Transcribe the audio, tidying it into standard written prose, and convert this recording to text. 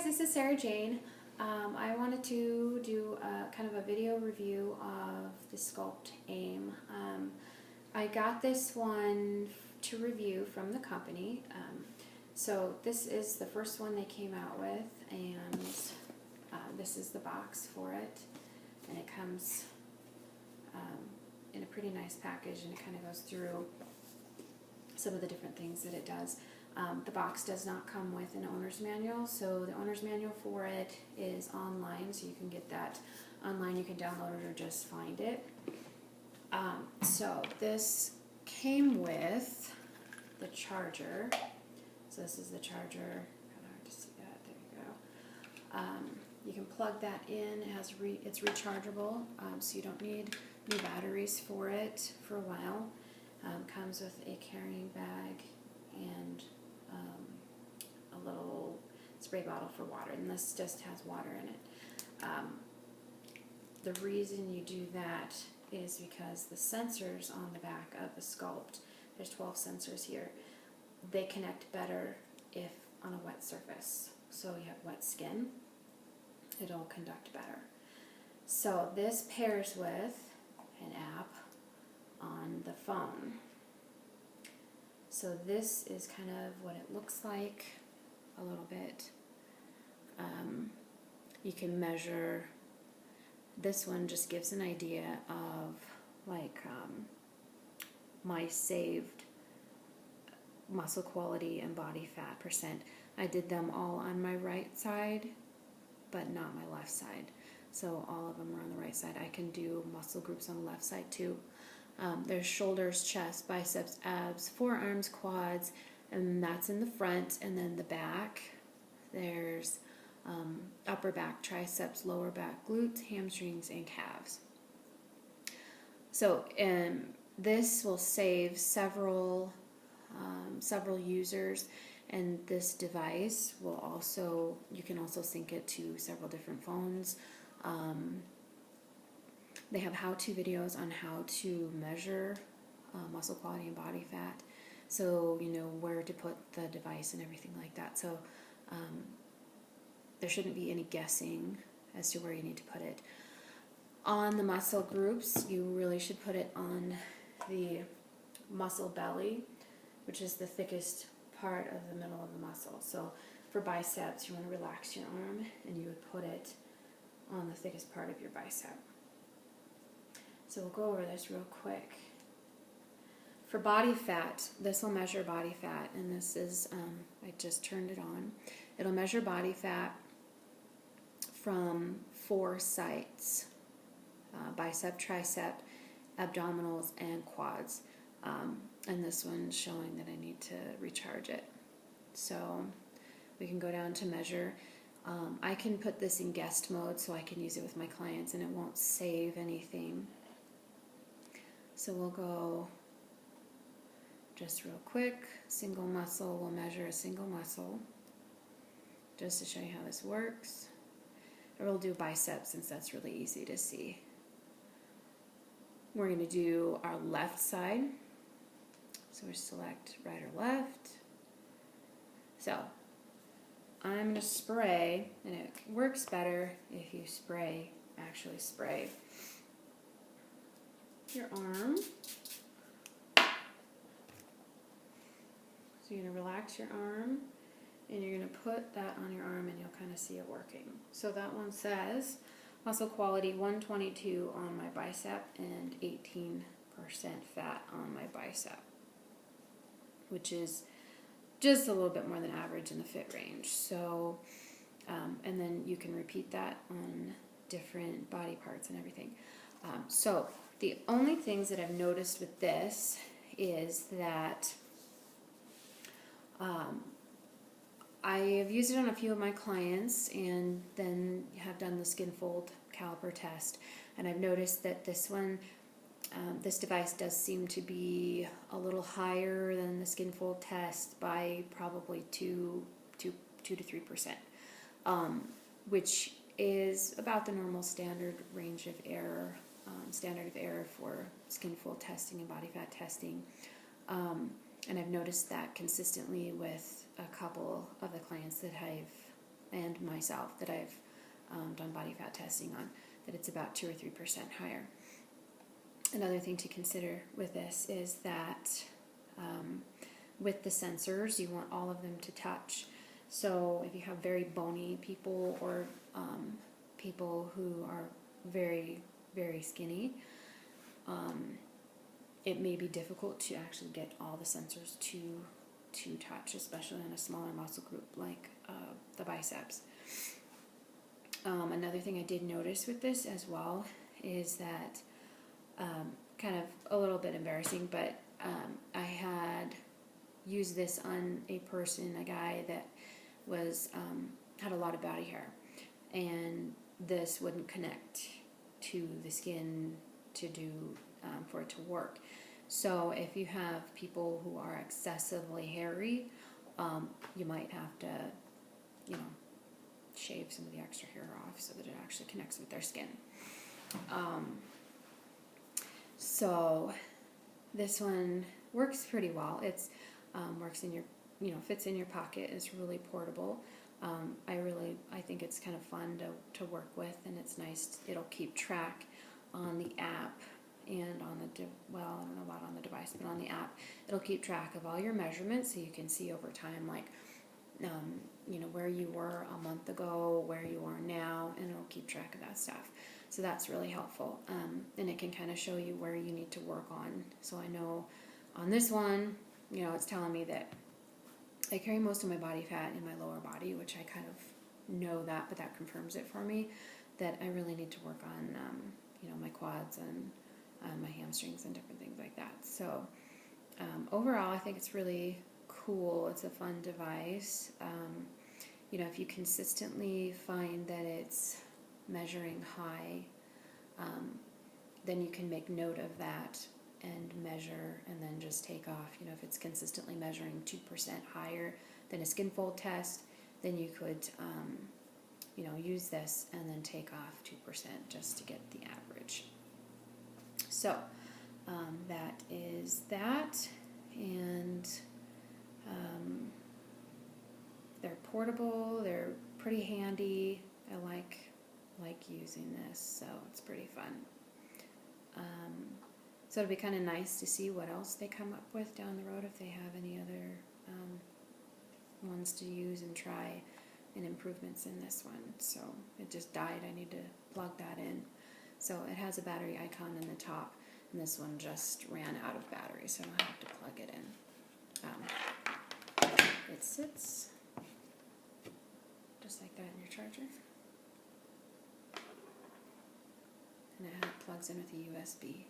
guys, this is Sarah Jane. I wanted to do kind of a video review of the Skulpt Aim. I got this one to review from the company. So this is the first one they came out with, and this is the box for it. And it comes in a pretty nice package, and it kind of goes through some of the different things that it does. The box does not come with an owner's manual, so the owner's manual for it is online, so you can get that online. You can download it or just find it. So this came with the charger. So this is the charger. Kind of hard to see that. There you go. You can plug that in. It has it's rechargeable, so you don't need new batteries for it for a while. Comes with a carrying bag and a little spray bottle for water, and this just has water in it. The reason you do that is because the sensors on the back of the Skulpt, there's 12 sensors here, they connect better if on a wet surface. So you have wet skin, it'll conduct better. So this pairs with an app on the phone. So this is kind of what it looks like a little bit. You can measure, this one just gives an idea of like my saved muscle quality and body fat percent. I did them all on my right side, but not my left side. So all of them are on the right side. I can do muscle groups on the left side too. There's shoulders, chest, biceps, abs, forearms, quads, and that's in the front. And then the back, there's upper back, triceps, lower back, glutes, hamstrings, and calves. So this will save several users, and this device will also, you can also sync it to several different phones. They have how-to videos on how to measure muscle quality and body fat, so you know where to put the device and everything like that. So there shouldn't be any guessing as to where you need to put it. On the muscle groups, you really should put it on the muscle belly, which is the thickest part of the middle of the muscle. So for biceps, you want to relax your arm, and you would put it on the thickest part of your bicep. So we'll go over this real quick. For body fat, this will measure body fat, and this is, I just turned it on. It'll measure body fat from 4 sites, bicep, tricep, abdominals, and quads. And this one's showing that I need to recharge it. So we can go down to measure. I can put this in guest mode so I can use it with my clients and it won't save anything. So we'll go just real quick. Single muscle, we'll measure a single muscle just to show you how this works. And we'll do biceps since that's really easy to see. We're going to do our left side. So we select right or left. So I'm going to spray, and it works better if you actually spray your arm. So you're going to relax your arm, and you're going to put that on your arm, and you'll kind of see it working. So that one says muscle quality 122 on my bicep and 18% fat on my bicep, which is just a little bit more than average in the fit range. So, and then you can repeat that on different body parts and everything. So the only things that I've noticed with this is that I have used it on a few of my clients, and then have done the skin fold caliper test, and I've noticed that this one, this device does seem to be a little higher than the skin fold test by probably 2 to 3%, which is about the normal standard range of error, for skin fold testing and body fat testing. And I've noticed that consistently with a couple of the clients that I've and myself that I've done body fat testing on, that it's about 2 or 3% higher. Another thing to consider with this is that with the sensors, you want all of them to touch. So if you have very bony people or people who are very, very skinny, it may be difficult to actually get all the sensors to touch, especially on a smaller muscle group like the biceps. Another thing I did notice with this as well is that, kind of a little bit embarrassing, but I had used this on a person, a guy that was had a lot of body hair, and this wouldn't connect to the skin to do for it to work. So if you have people who are excessively hairy, you might have to, shave some of the extra hair off so that it actually connects with their skin. So this one works pretty well. It's works in your, fits in your pocket. It's really portable. I think it's kind of fun to work with, and it's nice. It'll keep track on the app and on the, I don't know about on the device, but on the app, it'll keep track of all your measurements, so you can see over time, like, where you were a month ago, where you are now, and it'll keep track of that stuff. So that's really helpful. And it can kind of show you where you need to work on. So I know on this one, it's telling me that I carry most of my body fat in my lower body, which I kind of know that, but that confirms it for me, that I really need to work on, my quads and my hamstrings and different things like that. So overall, I think it's really cool. It's a fun device. If you consistently find that it's measuring high, then you can make note of that and measure, and then just take off. If it's consistently measuring 2% higher than a skin fold test, then you could, use this and then take off 2% just to get the average. So that is that, and they're portable. They're pretty handy. I like using this, so it's pretty fun. So it'll be kind of nice to see what else they come up with down the road, if they have any other ones to use and try, and improvements in this one. So it just died. I need to plug that in. So it has a battery icon in the top, and this one just ran out of battery, so I'll have to plug it in. It sits just like that in your charger, and it plugs in with a USB.